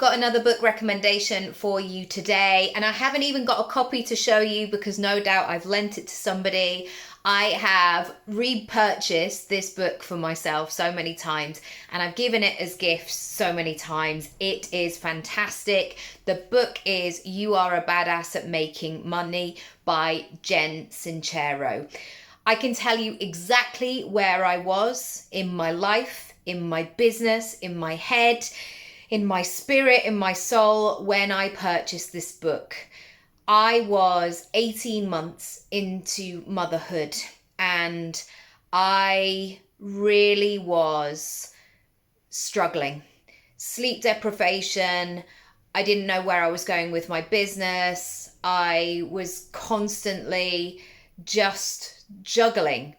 got another book recommendation for you today, and I haven't even got a copy to show you because no doubt I've lent it to somebody. I have repurchased this book for myself so many times, and I've given it as gifts so many times. It is fantastic. The book is You Are a Badass at Making Money by Jen Sincero. I can tell you exactly where I was in my life, in my business, in my head, in my spirit, in my soul when I purchased this book. I was 18 months into motherhood and I really was struggling. Sleep deprivation. I didn't know where I was going with my business. I was constantly just juggling.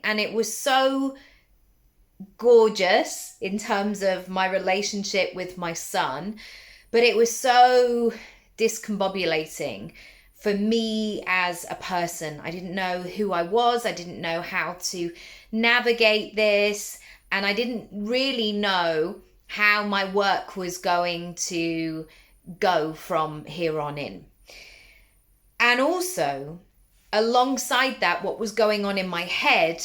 And it was so gorgeous in terms of my relationship with my son, but it was so discombobulating for me as a person. I didn't know who I was. I didn't know how to navigate this, and I didn't really know how my work was going to go from here on in. And also, alongside that, what was going on in my head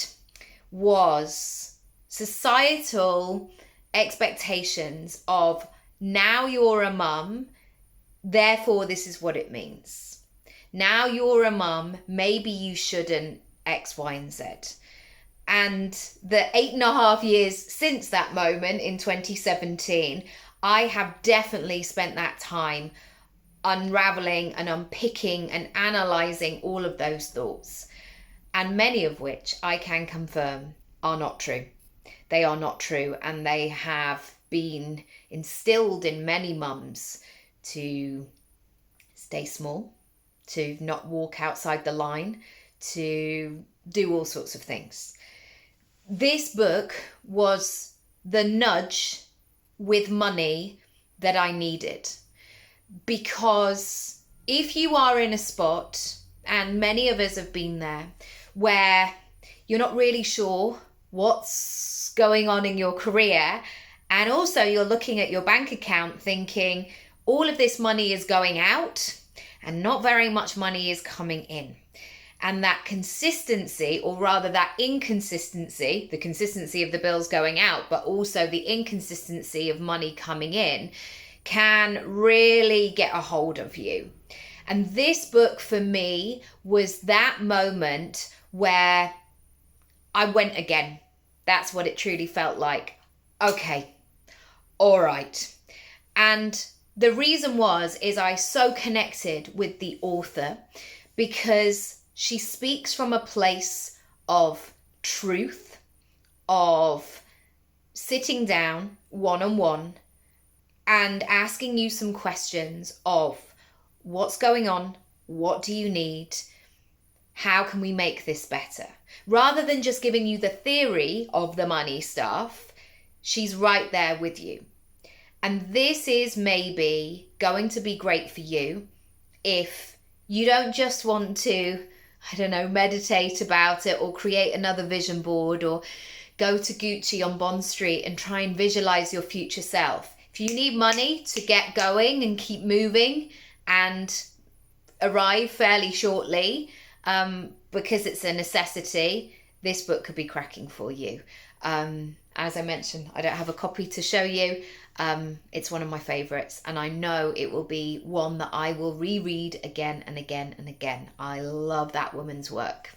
was societal expectations of, now you're a mum, therefore this is what it means. Now you're a mum, maybe you shouldn't X, Y, and Z. And the 8.5 years since that moment in 2017, I have definitely spent that time unraveling and unpicking and analysing all of those thoughts, and many of which I can confirm are not true. They are not true, and they have been instilled in many mums to stay small, to not walk outside the line, to do all sorts of things. This book was the nudge with money that I needed, because if you are in a spot, and many of us have been there, where you're not really sure what's going on in your career, and also you're looking at your bank account thinking all of this money is going out and not very much money is coming in. And that consistency, or rather that inconsistency, the consistency of the bills going out, but also the inconsistency of money coming in, can really get a hold of you. And this book for me was that moment where I went again. That's what it truly felt like. Okay, all right. And the reason is I so connected with the author because she speaks from a place of truth, of sitting down one-on-one and asking you some questions of what's going on, what do you need, how can we make this better? Rather than just giving you the theory of the money stuff, she's right there with you. And this is maybe going to be great for you if you don't just want to, meditate about it or create another vision board or go to Gucci on Bond Street and try and visualize your future self. If you need money to get going and keep moving and arrive fairly shortly, because it's a necessity, this book could be cracking for you. As I mentioned, I don't have a copy to show you. It's one of my favorites, and I know it will be one that I will reread again and again and again. I love that woman's work.